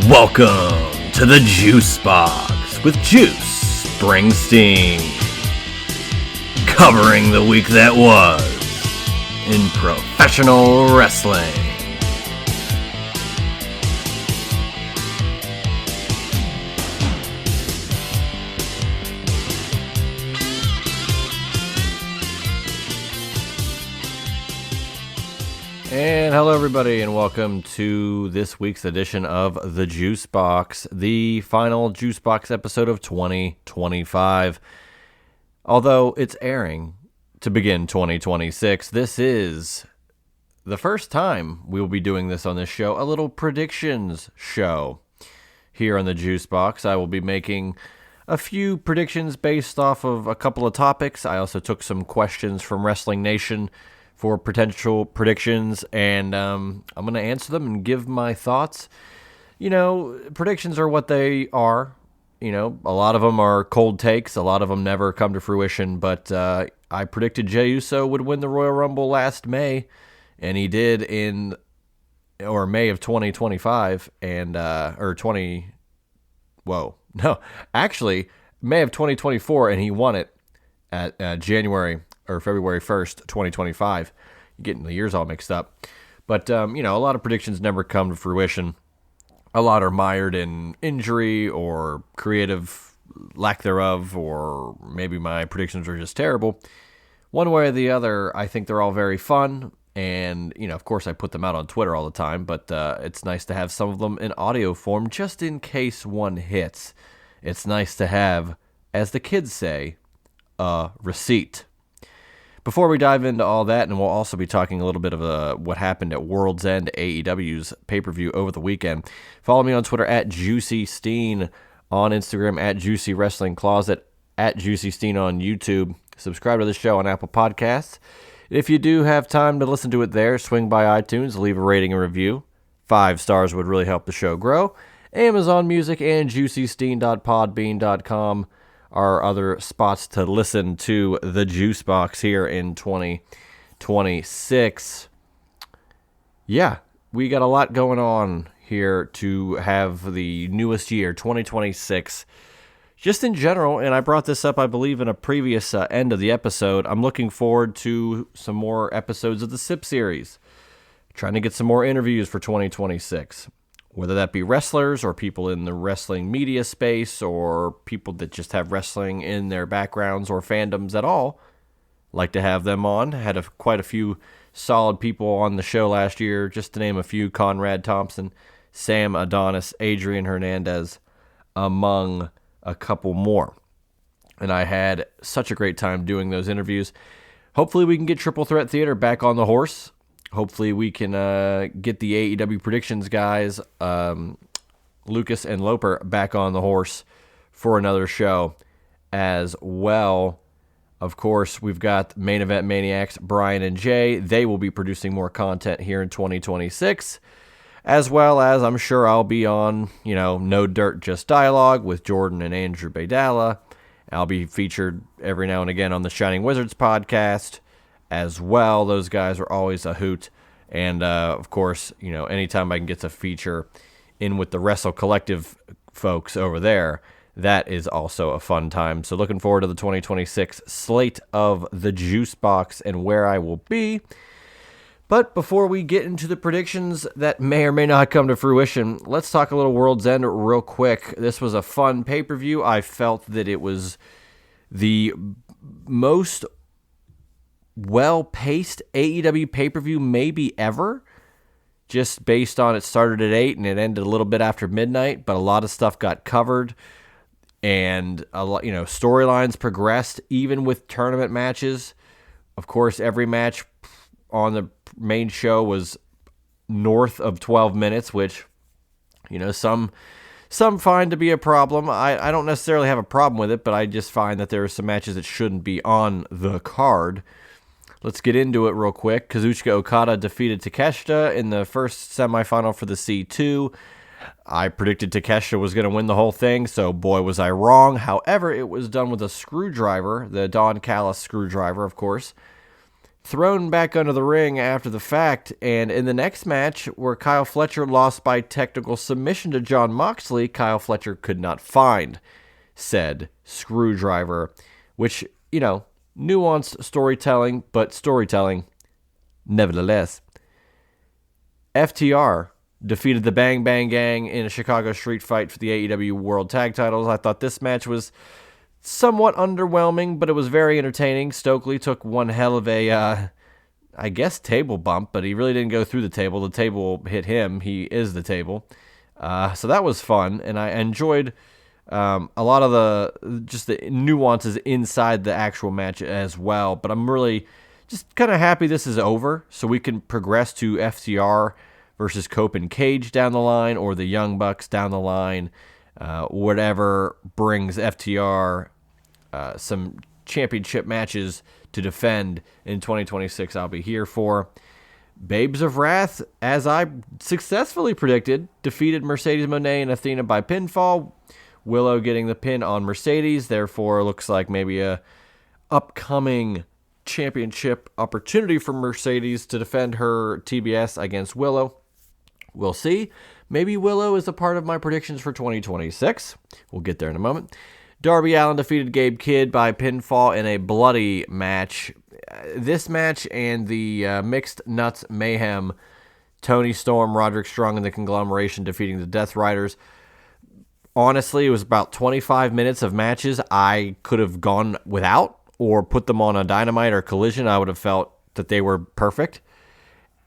Welcome to the Juice Box with Juice Springsteen, covering the week that was in professional wrestling. And hello everybody, and welcome to this week's edition of the Juice Box, the final Juice Box episode of 2025. Although it's airing to begin 2026, this is the first time we will be doing this on this show, a little predictions show. Here on the Juice Box, I will be making a few predictions based off of a couple of topics. I also took some questions from Wrestling Nation for potential predictions, and I'm going to answer them and give my thoughts. You know, predictions are what they are. You know, a lot of them are cold takes. A lot of them never come to fruition, but I predicted Jey Uso would win the Royal Rumble last May, and he did in May of 2025, and May of 2024, and he won it at January or February 1st, 2025. You're getting the years all mixed up. But, a lot of predictions never come to fruition. A lot are mired in injury or creative lack thereof, or maybe my predictions are just terrible. One way or the other, I think they're all very fun. And, of course, I put them out on Twitter all the time, but it's nice to have some of them in audio form just in case one hits. It's nice to have, as the kids say, a receipt. Before we dive into all that, and we'll also be talking a little bit of what happened at World's End, AEW's pay-per-view over the weekend. Follow me on Twitter at JuicySteen, on Instagram at Juicy Wrestling Closet, at JuicySteen on YouTube. Subscribe to the show on Apple Podcasts. If you do have time to listen to it there, swing by iTunes, leave a rating and review. 5 stars would really help the show grow. Amazon Music and JuicySteen.podbean.com are other spots to listen to the Juice Box here in 2026. Yeah, we got a lot going on here to have the newest year, 2026. Just in general, and I brought this up, I believe, in a previous end of the episode, I'm looking forward to some more episodes of the SIP series. Trying to get some more interviews for 2026. Whether that be wrestlers or people in the wrestling media space or people that just have wrestling in their backgrounds or fandoms at all, like to have them on. Had quite a few solid people on the show last year, just to name a few: Conrad Thompson, Sam Adonis, Adrian Hernandez, among a couple more. And I had such a great time doing those interviews. Hopefully we can get Triple Threat Theater back on the horse. Hopefully we can get the AEW predictions guys, Lucas and Loper, back on the horse for another show as well. Of course, we've got Main Event Maniacs, Brian and Jay. They will be producing more content here in 2026, as well as I'm sure I'll be on, No Dirt, Just Dialogue with Jordan and Andrew Baydala. I'll be featured every now and again on the Shining Wizards podcast as well. Those guys are always a hoot. And, of course, anytime I can get to feature in with the Wrestle Collective folks over there, that is also a fun time. So looking forward to the 2026 slate of the Juice Box and where I will be. But before we get into the predictions that may or may not come to fruition, let's talk a little World's End real quick. This was a fun pay-per-view. I felt that it was the most well-paced AEW pay-per-view maybe ever, just based on it started at 8 and it ended a little bit after midnight, but a lot of stuff got covered, and a lot, storylines progressed even with tournament matches. Of course, every match on the main show was north of 12 minutes, which, some find to be a problem. I don't necessarily have a problem with it, but I just find that there are some matches that shouldn't be on the card. Let's get into it real quick. Kazuchika Okada defeated Takeshita in the first semifinal for the C2. I predicted Takeshita was going to win the whole thing, so boy was I wrong. However, it was done with a screwdriver, the Don Callis screwdriver, of course. thrown back under the ring after the fact. And in the next match, where Kyle Fletcher lost by technical submission to Jon Moxley, Kyle Fletcher could not find said screwdriver, which, nuanced storytelling, but storytelling nevertheless. FTR defeated the Bang Bang Gang in a Chicago street fight for the AEW World Tag Titles. I thought this match was somewhat underwhelming, but it was very entertaining. Stokely took one hell of a, table bump, but he really didn't go through the table. The table hit him. He is the table. So that was fun, and I enjoyed a lot of the nuances inside the actual match as well. But I'm really just kind of happy this is over, so we can progress to FTR versus Cope and Cage down the line, or the Young Bucks down the line. Whatever brings FTR some championship matches to defend in 2026, I'll be here for. Babes of Wrath, as I successfully predicted, defeated Mercedes Moné and Athena by pinfall. Willow getting the pin on Mercedes, therefore looks like maybe a upcoming championship opportunity for Mercedes to defend her TBS against Willow. We'll see. Maybe Willow is a part of my predictions for 2026. We'll get there in a moment. Darby Allin defeated Gabe Kidd by pinfall in a bloody match. This match and the Mixed Nuts Mayhem, Tony Storm, Roderick Strong, and the Conglomeration defeating the Death Riders. Honestly, it was about 25 minutes of matches I could have gone without or put them on a Dynamite or Collision. I would have felt that they were perfect.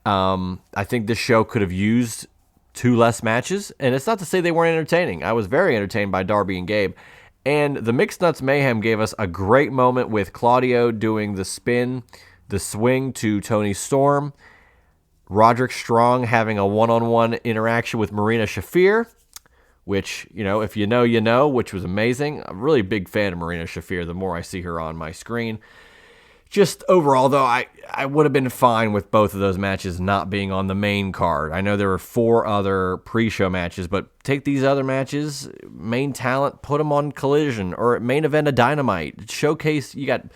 I think this show could have used 2 less matches, and it's not to say they weren't entertaining. I was very entertained by Darby and Gabe. And the Mixed Nuts Mayhem gave us a great moment with Claudio doing the spin, the swing to Tony Storm, Roderick Strong having a one-on-one interaction with Marina Shafir, which, if you know, you know, which was amazing. I'm a really big fan of Marina Shafir the more I see her on my screen. Just overall, though, I would have been fine with both of those matches not being on the main card. I know there were 4 other pre-show matches, but take these other matches, main talent, put them on Collision or main event of Dynamite. Showcase, you got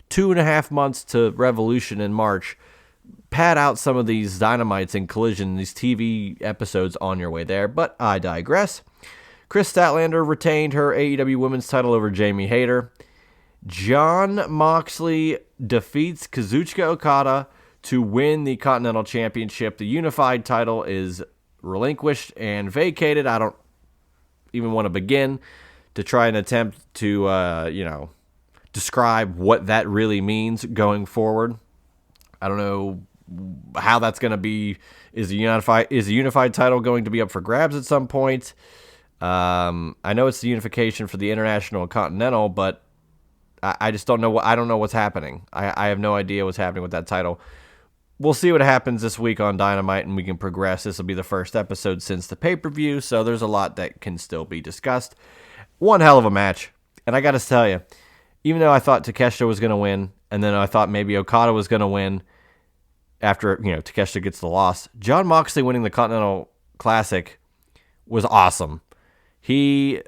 2.5 months to Revolution in March. Pad out some of these Dynamites and Collision, these TV episodes on your way there, but I digress. Chris Statlander retained her AEW Women's title over Jamie Hayter. Jon Moxley defeats Kazuchika Okada to win the Continental Championship. The unified title is relinquished and vacated. I don't even want to begin to try and attempt to, describe what that really means going forward. I don't know how that's going to be. Is the unified title going to be up for grabs at some point? I know it's the unification for the International and Continental, but I just don't know. I don't know what's happening. I have no idea what's happening with that title. We'll see what happens this week on Dynamite, and we can progress. This will be the first episode since the pay-per-view, so there's a lot that can still be discussed. One hell of a match, and I got to tell you, even though I thought Takeshita was going to win, and then I thought maybe Okada was going to win after Takeshita gets the loss, Jon Moxley winning the Continental Classic was awesome. He,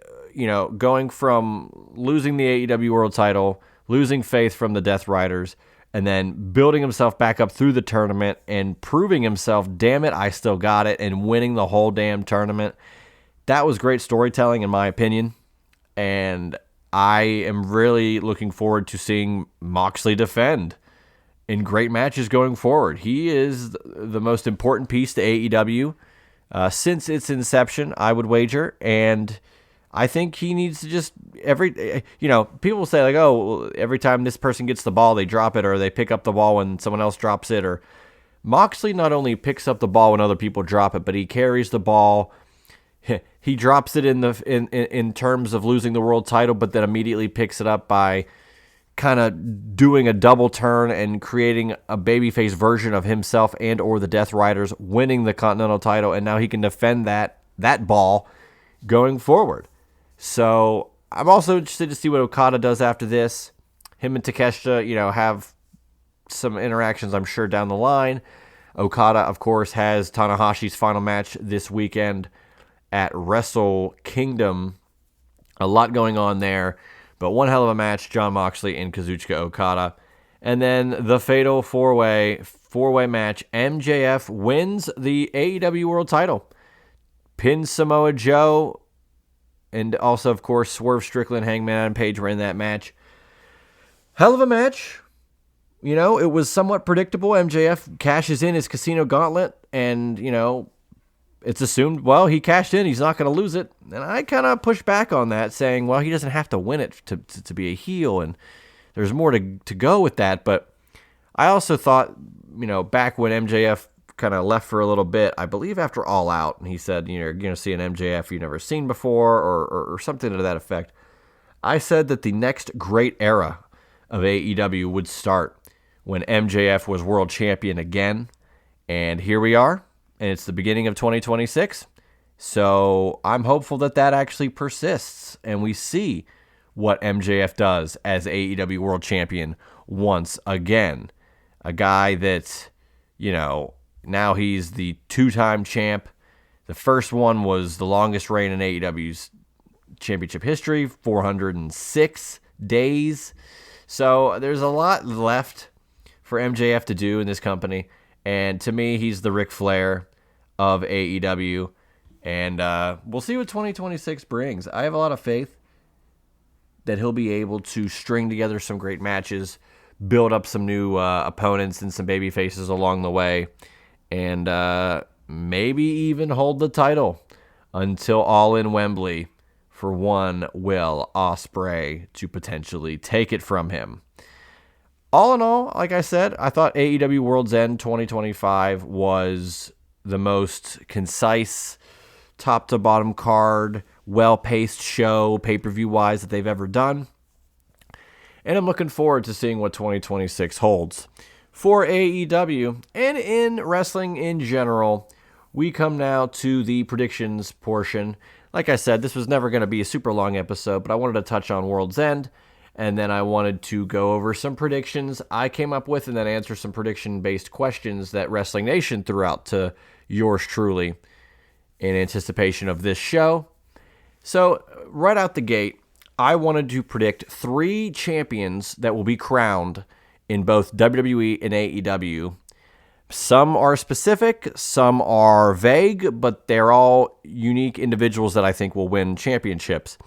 going from losing the AEW World title, losing faith from the Death Riders, and then building himself back up through the tournament and proving himself, damn it, I still got it, and winning the whole damn tournament. That was great storytelling, in my opinion, and I am really looking forward to seeing Moxley defend in great matches going forward. He is the most important piece to AEW since its inception, I would wager, and I think he needs to just people say like, oh, every time this person gets the ball, they drop it, or they pick up the ball when someone else drops it. Or Moxley not only picks up the ball when other people drop it, but he carries the ball. He drops it in terms of losing the world title, but then immediately picks it up by kind of doing a double turn and creating a babyface version of himself and or the Death Riders, winning the Continental title, and now he can defend that ball going forward. So I'm also interested to see what Okada does after this. Him and Takeshita, have some interactions, I'm sure, down the line. Okada, of course, has Tanahashi's final match this weekend at Wrestle Kingdom. A lot going on there, but one hell of a match, Jon Moxley and Kazuchika Okada. And then the fatal four-way match. MJF wins the AEW World title. Pins Samoa Joe. And also, of course, Swerve Strickland, Hangman Adam Page were in that match. Hell of a match. You know, it was somewhat predictable. MJF cashes in his Casino Gauntlet. And, you know, it's assumed, well, he cashed in. He's not going to lose it. And I kind of pushed back on that, saying, well, he doesn't have to win it to be a heel. And there's more to go with that. But I also thought, you know, back when MJF kind of left for a little bit, I believe after All Out, and he said, you know, you're going to see an MJF you've never seen before or something to that effect. I said that the next great era of AEW would start when MJF was world champion again. And here we are, and it's the beginning of 2026. So I'm hopeful that that actually persists, and we see what MJF does as AEW world champion once again. A guy that, you know, now he's the two-time champ. The first one was the longest reign in AEW's championship history, 406 days. So there's a lot left for MJF to do in this company. And to me, he's the Ric Flair of AEW. And we'll see what 2026 brings. I have a lot of faith that he'll be able to string together some great matches, build up some new opponents and some baby faces along the way, and maybe even hold the title until All In Wembley for one Will Ospreay to potentially take it from him. All in all, like I said, I thought AEW World's End 2025 was the most concise, top-to-bottom card, well-paced show, pay-per-view wise, that they've ever done. And I'm looking forward to seeing what 2026 holds for AEW. And in wrestling in general, we come now to the predictions portion. Like I said, this was never going to be a super long episode, but I wanted to touch on World's End, and then I wanted to go over some predictions I came up with and then answer some prediction-based questions that Wrestling Nation threw out to yours truly in anticipation of this show. So, right out the gate, I wanted to predict 3 champions that will be crowned in both WWE and AEW. Some are specific, some are vague, but they're all unique individuals that I think will win championships.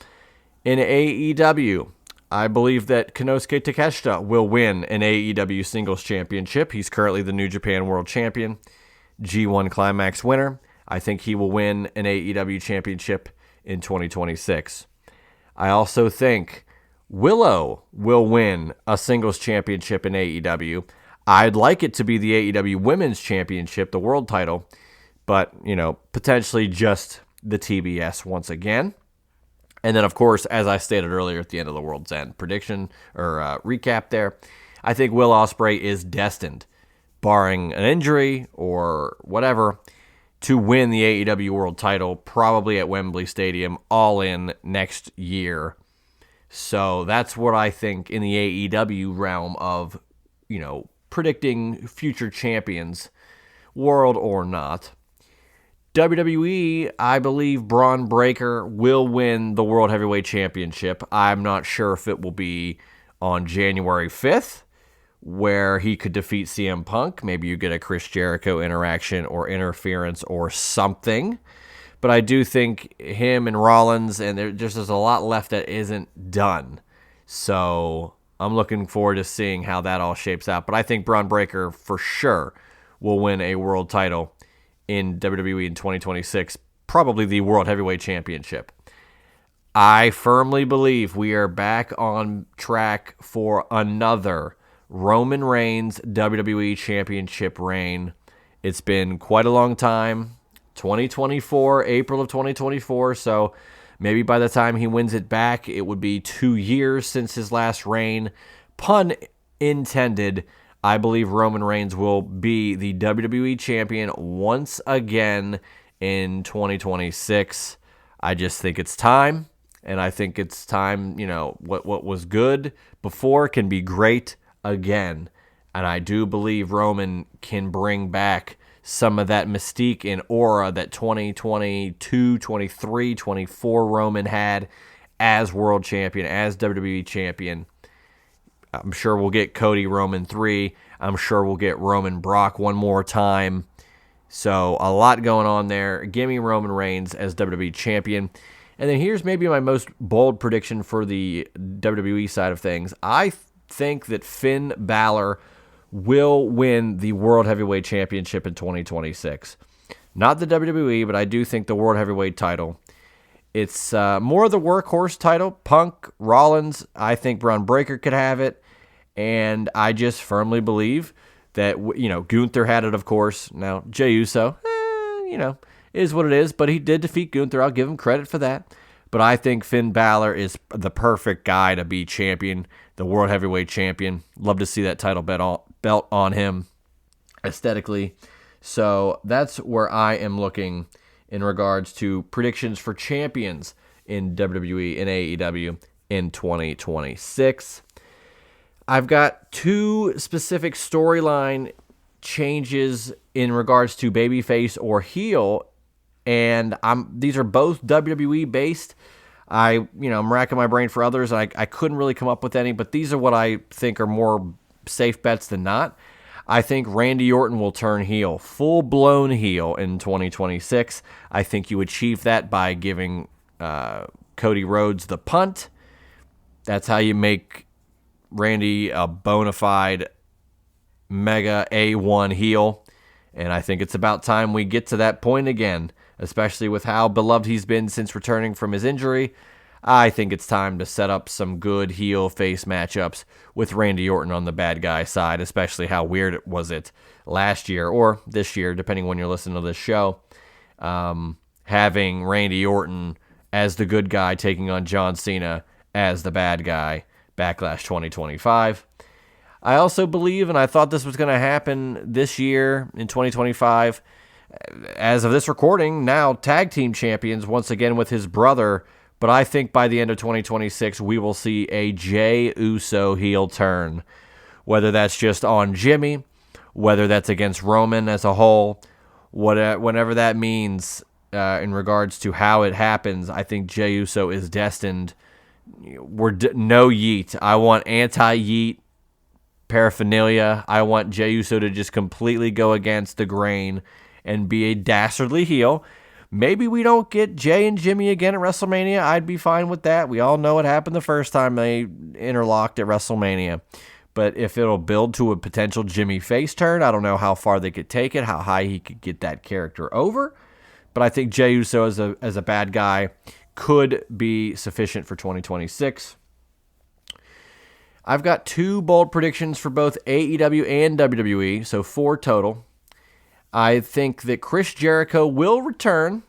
In AEW, I believe that Konosuke Takeshita will win an AEW Singles Championship. He's currently the New Japan World Champion, G1 Climax winner. I think he will win an AEW Championship in 2026. I also think Willow will win a Singles Championship in AEW. I'd like it to be the AEW Women's Championship, the world title, but, you know, potentially just the TBS once again. And then, of course, as I stated earlier at the end of the World's End prediction or recap there, I think Will Ospreay is destined, barring an injury or whatever, to win the AEW World title, probably at Wembley Stadium, All In next year. So that's what I think in the AEW realm of, you know, predicting future champions, world or not. WWE, I believe Braun Breaker will win the World Heavyweight Championship. I'm not sure if it will be on January 5th, where he could defeat CM Punk. Maybe you get a Chris Jericho interaction or interference or something. But I do think him and Rollins, and there's a lot left that isn't done. So I'm looking forward to seeing how that all shapes out. But I think Braun Breaker for sure will win a world title in WWE in 2026, probably the World Heavyweight Championship. I firmly believe we are back on track for another Roman Reigns WWE Championship reign. It's been quite a long time, 2024, April of 2024, so maybe by the time he wins it back, it would be 2 years since his last reign. Pun intended. I believe Roman Reigns will be the WWE Champion once again in 2026. I just think it's time, and I think it's time, you know, what was good before can be great again. And I do believe Roman can bring back some of that mystique and aura that 2022, 23, 24 Roman had as world champion, as WWE champion. I'm sure we'll get Cody Roman 3. I'm sure we'll get Roman Brock one more time. So a lot going on there. Give me Roman Reigns as WWE Champion. And then here's maybe my most bold prediction for the WWE side of things. I think that Finn Balor will win the World Heavyweight Championship in 2026. Not the WWE, but I do think the World Heavyweight title. It's more of the workhorse title. Punk, Rollins, I think Braun Breaker could have it. And I just firmly believe that, Gunther had it, of course. Now, Jey Uso, is what it is. But he did defeat Gunther. I'll give him credit for that. But I think Finn Balor is the perfect guy to be champion, the World Heavyweight Champion. Love to see that title belt on him aesthetically. So that's where I am looking in regards to predictions for champions in WWE and AEW in 2026. I've got two specific storyline changes in regards to babyface or heel, and these are both WWE based. I'm racking my brain for others. I couldn't really come up with any, but these are what I think are more safe bets than not. I think Randy Orton will turn heel, full-blown heel in 2026. I think you achieve that by giving Cody Rhodes the punt. That's how you make Randy a bona fide mega A1 heel. And I think it's about time we get to that point again, especially with how beloved he's been since returning from his injury. I think it's time to set up some good heel-face matchups with Randy Orton on the bad guy side, especially how weird was it last year or this year, depending when you're listening to this show, having Randy Orton as the good guy taking on John Cena as the bad guy, Backlash 2025. I also believe, and I thought this was going to happen this year in 2025, as of this recording, now tag team champions once again with his brother. But I think by the end of 2026, we will see a Jey Uso heel turn. Whether that's just on Jimmy, whether that's against Roman as a whole, whatever that means in regards to how it happens, I think Jey Uso is destined. No yeet. I want anti-yeet paraphernalia. I want Jey Uso to just completely go against the grain and be a dastardly heel. Maybe we don't get Jay and Jimmy again at WrestleMania. I'd be fine with that. We all know what happened the first time they interlocked at WrestleMania. But if it'll build to a potential Jimmy face turn, I don't know how far they could take it, how high he could get that character over. But I think Jey Uso as a bad guy could be sufficient for 2026. I've got two bold predictions for both AEW and WWE, so 4 total. I think that Chris Jericho will return,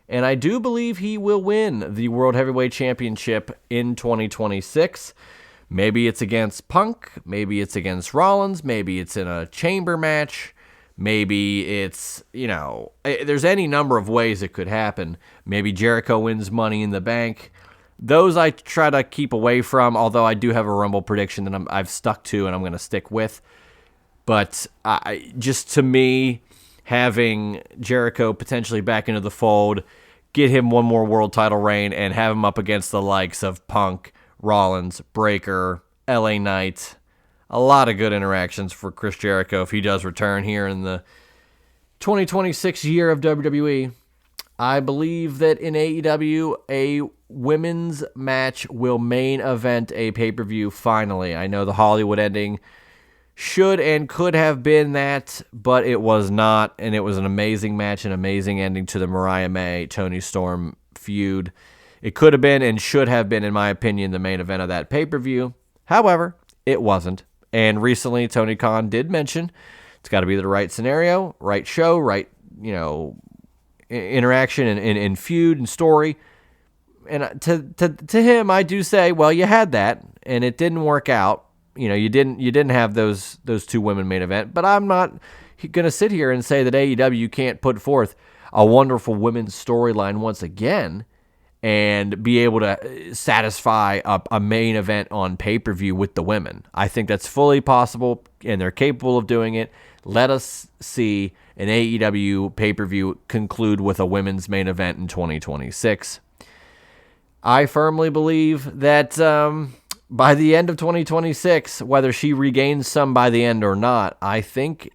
and I do believe he will win the World Heavyweight Championship in 2026. Maybe it's against Punk, maybe it's against Rollins, maybe it's in a chamber match, maybe it's, there's any number of ways it could happen. Maybe Jericho wins Money in the Bank. Those I try to keep away from, although I do have a Rumble prediction that I've stuck to and I'm going to stick with. But to me, having Jericho potentially back into the fold, get him one more world title reign, and have him up against the likes of Punk, Rollins, Breaker, LA Knight. A lot of good interactions for Chris Jericho if he does return here in the 2026 year of WWE. I believe that in AEW, a women's match will main event a pay-per-view finally. I know the Hollywood ending should and could have been that, but it was not, and it was an amazing match, an amazing ending to the Mariah May, Toni Storm feud. It could have been and should have been, in my opinion, the main event of that pay-per-view. However, it wasn't, and recently Tony Khan did mention it's got to be the right scenario, right show, right, interaction and feud and story. And to him, I do say, well, you had that, and it didn't work out. You didn't have those two women main event, but I'm not going to sit here and say that AEW can't put forth a wonderful women's storyline once again and be able to satisfy a main event on pay-per-view with the women. I think that's fully possible, and they're capable of doing it. Let us see an AEW pay-per-view conclude with a women's main event in 2026. I firmly believe that by the end of 2026, whether she regains some by the end or not, I think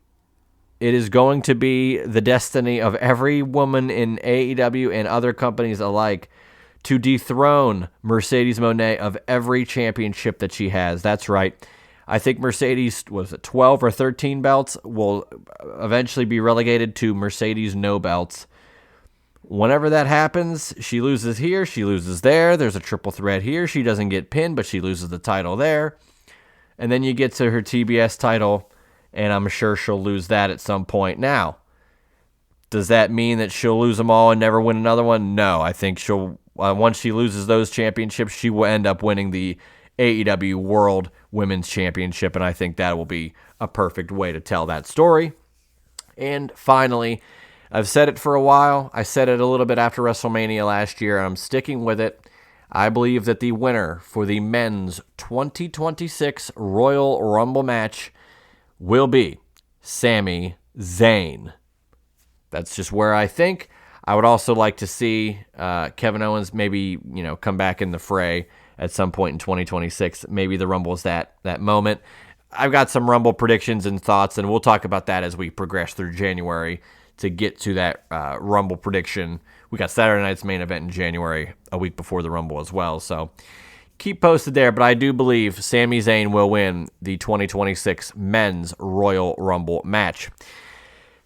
it is going to be the destiny of every woman in AEW and other companies alike to dethrone Mercedes Moné of every championship that she has. That's right. I think Mercedes, was it 12 or 13 belts, will eventually be relegated to Mercedes no belts. Whenever that happens, she loses here, she loses there. There's a triple threat here. She doesn't get pinned, but she loses the title there. And then you get to her TBS title, and I'm sure she'll lose that at some point. Now, does that mean that she'll lose them all and never win another one? No, I think she'll once she loses those championships, she will end up winning the AEW World Women's Championship, and I think that will be a perfect way to tell that story. And finally, I've said it for a while. I said it a little bit after WrestleMania last year, and I'm sticking with it. I believe that the winner for the men's 2026 Royal Rumble match will be Sami Zayn. That's just where I think. I would also like to see Kevin Owens maybe, come back in the fray at some point in 2026. Maybe the Rumble is that moment. I've got some Rumble predictions and thoughts, and we'll talk about that as we progress through January to get to that Rumble prediction. We got Saturday night's main event in January, a week before the Rumble as well. So keep posted there, but I do believe Sami Zayn will win the 2026 Men's Royal Rumble match.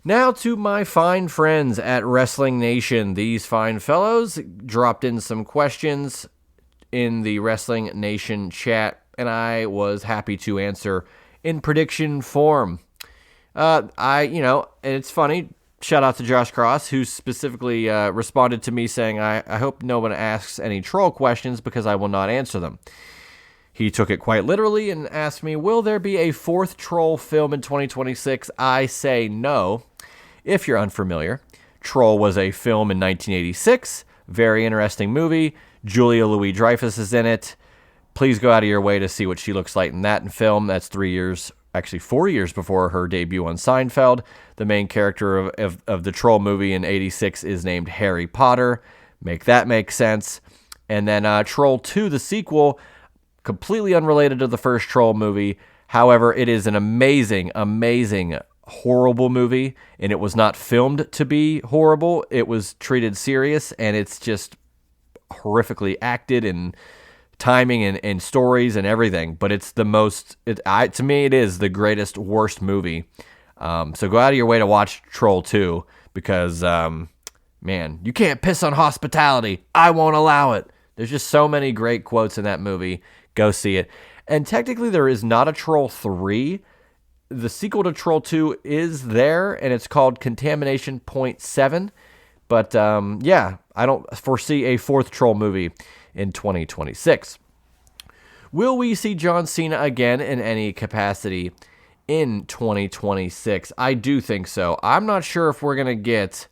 Now to my fine friends at Wrestling Nation. These fine fellows dropped in some questions in the Wrestling Nation chat, and I was happy to answer in prediction form. And it's funny. Shout out to Josh Cross, who specifically responded to me saying, I hope no one asks any troll questions because I will not answer them. He took it quite literally and asked me, will there be a fourth Troll film in 2026? I say no. If you're unfamiliar, Troll was a film in 1986. Very interesting movie. Julia Louis-Dreyfus is in it. Please go out of your way to see what she looks like in that film. That's 4 years before her debut on Seinfeld. The main character of the Troll movie in 86 is named Harry Potter. Make that make sense. And then Troll 2, the sequel, completely unrelated to the first Troll movie. However, it is an amazing, amazing, horrible movie, and it was not filmed to be horrible. It was treated serious, and it's just horrifically acted and timing and stories and everything. But it's the most, to me, it is the greatest, worst movie. So go out of your way to watch Troll 2 because, man, you can't piss on hospitality. I won't allow it. There's just so many great quotes in that movie. Go see it. And technically, there is not a Troll 3. The sequel to Troll 2 is there, and it's called Contamination Point 7. But, I don't foresee a fourth Troll movie in 2026. Will we see John Cena again in any capacity in 2026? I do think so. I'm not sure if we're going to get,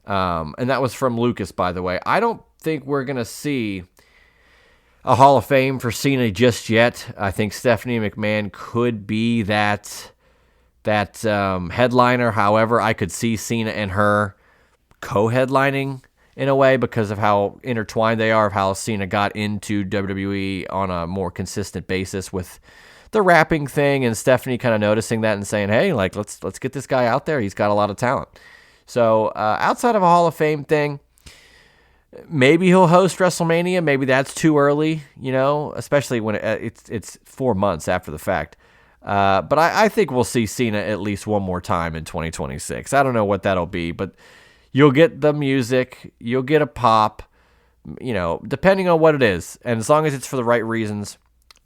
and that was from Lucas, by the way. I don't think we're going to see a Hall of Fame for Cena just yet. I think Stephanie McMahon could be that headliner. However, I could see Cena and her co-headlining in a way because of how intertwined they are, of how Cena got into WWE on a more consistent basis with the rapping thing, and Stephanie kind of noticing that and saying, hey, let's get this guy out there. He's got a lot of talent. So outside of a Hall of Fame thing, maybe he'll host WrestleMania. Maybe that's too early, especially when it's 4 months after the fact. But I think we'll see Cena at least one more time in 2026. I don't know what that'll be, but you'll get the music, you'll get a pop, depending on what it is. And as long as it's for the right reasons,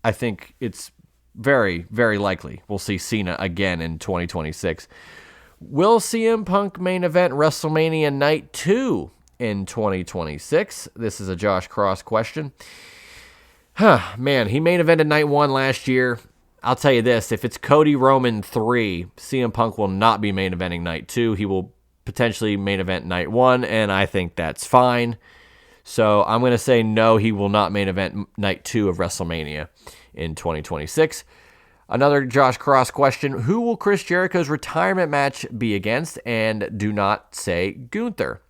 I think it's very, very likely we'll see Cena again in 2026. Will CM Punk main event WrestleMania Night 2 in 2026? This is a Josh Cross question. Man, he main evented Night 1 last year. I'll tell you this, if it's Cody Roman 3, CM Punk will not be main eventing Night 2. He will potentially main event Night 1, and I think that's fine. So I'm going to say no, he will not main event Night 2 of WrestleMania in 2026. Another Josh Cross question, who will Chris Jericho's retirement match be against? And do not say Gunther.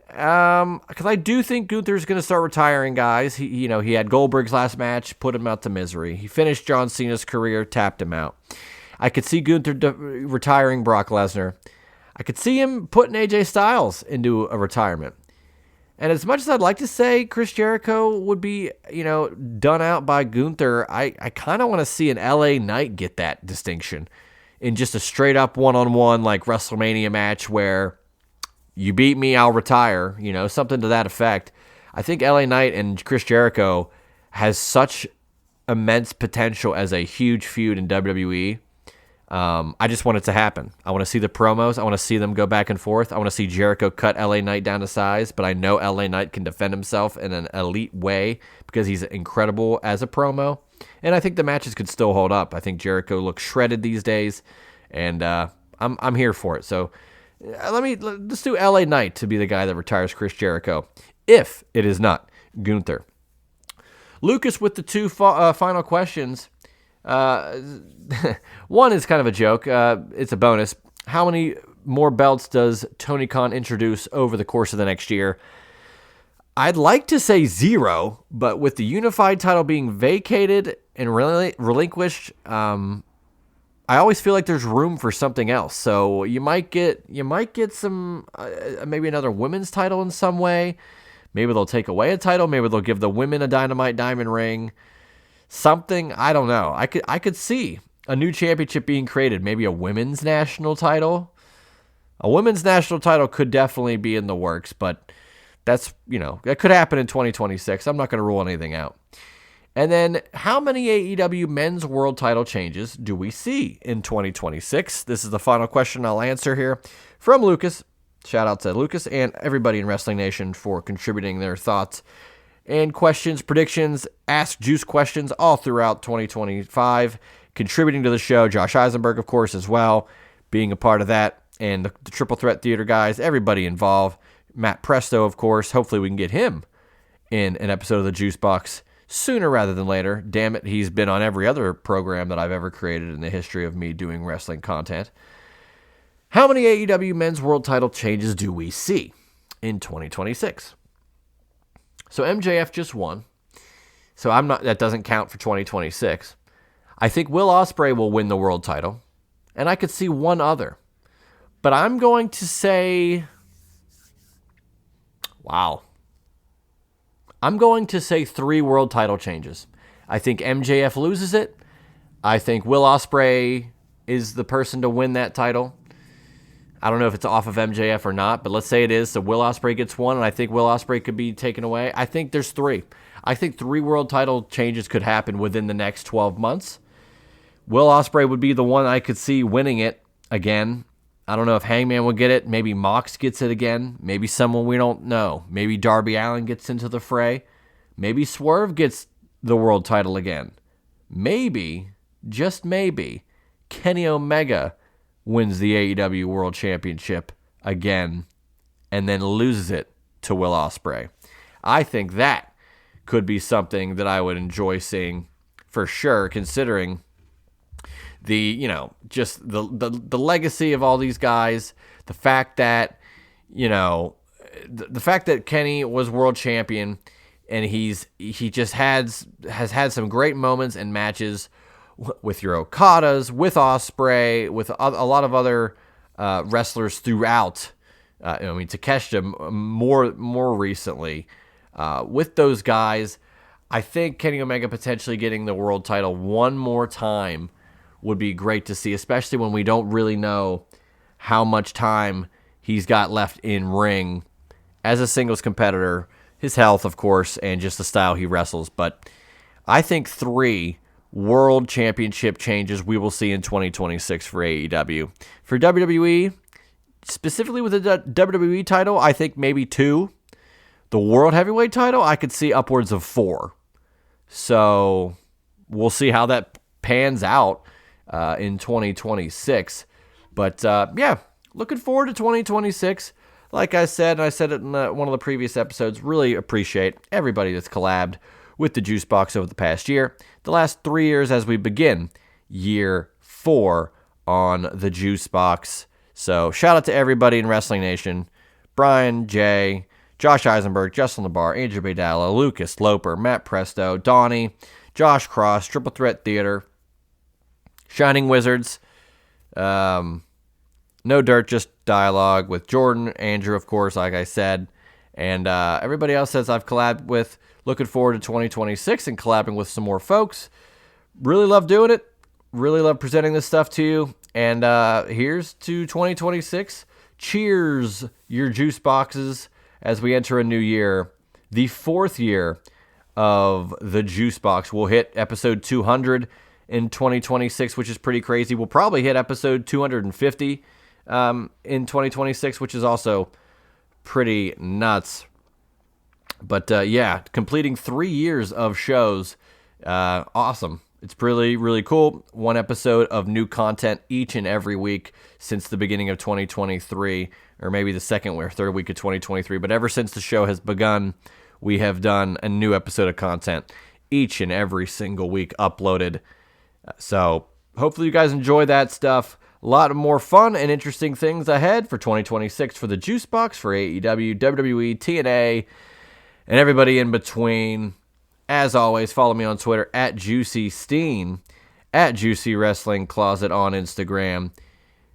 Because I do think Gunther's going to start retiring guys. He had Goldberg's last match, put him out to misery. He finished John Cena's career, tapped him out. I could see Gunther retiring Brock Lesnar. I could see him putting AJ Styles into a retirement. And as much as I'd like to say Chris Jericho would be, done out by Gunther, I kind of want to see an LA Knight get that distinction in just a straight up one-on-one like WrestleMania match where you beat me, I'll retire, something to that effect. I think LA Knight and Chris Jericho has such immense potential as a huge feud in WWE. I just want it to happen. I want to see the promos. I want to see them go back and forth. I want to see Jericho cut LA Knight down to size, but I know LA Knight can defend himself in an elite way because he's incredible as a promo. And I think the matches could still hold up. I think Jericho looks shredded these days, and I'm here for it. So let's do LA Knight to be the guy that retires Chris Jericho, if it is not Gunther. Lucas with the two final questions. One is kind of a joke. It's a bonus. How many more belts does Tony Khan introduce over the course of the next year? I'd like to say 0, but with the unified title being vacated and relinquished, I always feel like there's room for something else. So you might get some maybe another women's title in some way. Maybe they'll take away a title. Maybe they'll give the women a Dynamite Diamond ring. Something, I don't know. I could see a new championship being created. Maybe a women's national title. A women's national title could definitely be in the works, but that's, that could happen in 2026. I'm not going to rule anything out. And then, how many AEW men's world title changes do we see in 2026? This is the final question I'll answer here from Lucas. Shout out to Lucas and everybody in Wrestling Nation for contributing their thoughts and questions, predictions, Ask Juice questions all throughout 2025. Contributing to the show, Josh Eisenberg, of course, as well, being a part of that. And the Triple Threat Theater guys, everybody involved. Matt Presto, of course. Hopefully we can get him in an episode of the Juice Box sooner rather than later. Damn it, he's been on every other program that I've ever created in the history of me doing wrestling content. How many AEW men's world title changes do we see in 2026? So MJF just won. So that doesn't count for 2026. I think Will Ospreay will win the world title. And I could see one other. But I'm going to say, wow. I'm going to say 3 world title changes. I think MJF loses it. I think Will Ospreay is the person to win that title. I don't know if it's off of MJF or not, but let's say it is. So Will Ospreay gets 1, and I think Will Ospreay could be taken away. I think there's 3. I think 3 world title changes could happen within the next 12 months. Will Ospreay would be the one I could see winning it again. I don't know if Hangman will get it. Maybe Mox gets it again. Maybe someone we don't know. Maybe Darby Allin gets into the fray. Maybe Swerve gets the world title again. Maybe, just maybe, Kenny Omega wins the AEW World Championship again and then loses it to Will Ospreay. I think that could be something that I would enjoy seeing for sure, considering the, just the legacy of all these guys, the fact that, the fact that Kenny was world champion and he just has had some great moments and matches with your Okadas, with Ospreay, with a lot of other wrestlers throughout. Takeshita more recently. With those guys, I think Kenny Omega potentially getting the world title one more time would be great to see, especially when we don't really know how much time he's got left in ring as a singles competitor, his health, of course, and just the style he wrestles. But I think 3 world championship changes we will see in 2026 for AEW. For WWE, specifically with the WWE title, I think maybe 2. The World Heavyweight title, I could see upwards of 4. So we'll see how that pans out in 2026. But looking forward to 2026. Like I said, and I said it in one of the previous episodes, really appreciate everybody that's collabed with the Juice Box over the past year. The last 3 years as we begin year 4 on the Juice Box. So shout out to everybody in Wrestling Nation. Brian, Jay, Josh Eisenberg, Justin LeBar, Andrew Baydala, Lucas Loper, Matt Presto, Donnie, Josh Cross, Triple Threat Theater, Shining Wizards, No Dirt, Just Dialogue with Jordan, Andrew, of course, like I said, and everybody else says I've collabed with. Looking forward to 2026 and collabing with some more folks. Really love doing it. Really love presenting this stuff to you. And here's to 2026. Cheers, your juice boxes, as we enter a new year. The 4th year of the Juice Box. We'll hit episode 200 in 2026, which is pretty crazy. We'll probably hit episode 250 in 2026, which is also pretty nuts. But yeah, completing 3 years of shows. Awesome. It's really, really cool. 1 episode of new content each and every week since the beginning of 2023, or maybe the second or third week of 2023. But ever since the show has begun, we have done a new episode of content each and every single week uploaded. So hopefully you guys enjoy that stuff. A lot more fun and interesting things ahead for 2026 for the Juice Box, for AEW, WWE, TNA, and everybody in between. As always, follow me on Twitter at JuicySteen, at Juicy Wrestling Closet on Instagram.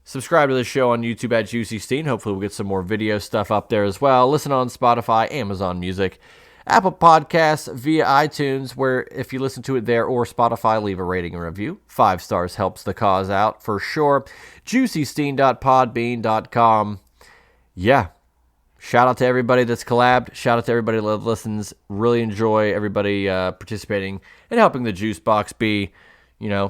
Subscribe to the show on YouTube at JuicySteen. Hopefully we'll get some more video stuff up there as well. Listen on Spotify, Amazon Music, Apple Podcasts, via iTunes, where if you listen to it there, or Spotify, leave a rating and review. 5 stars helps the cause out for sure. JuicySteen.podbean.com. Yeah. Shout out to everybody that's collabed. Shout out to everybody that listens. Really enjoy everybody participating and helping the Juice Box be,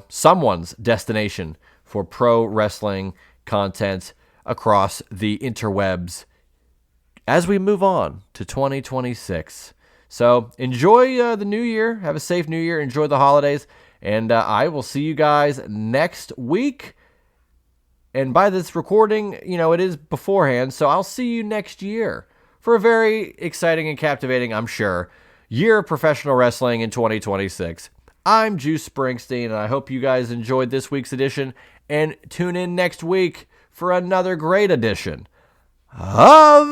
someone's destination for pro wrestling content across the interwebs as we move on to 2026. So enjoy the new year. Have a safe new year. Enjoy the holidays. And I will see you guys next week. And by this recording, it is beforehand, so I'll see you next year for a very exciting and captivating, I'm sure, year of professional wrestling in 2026. I'm Juice Springsteen, and I hope you guys enjoyed this week's edition, and tune in next week for another great edition of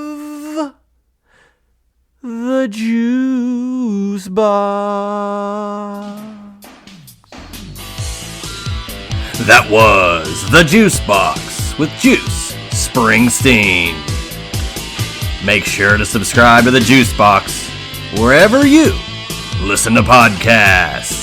the Juice Box. That was The Juice Box with Juice Springsteen. Make sure to subscribe to The Juice Box wherever you listen to podcasts.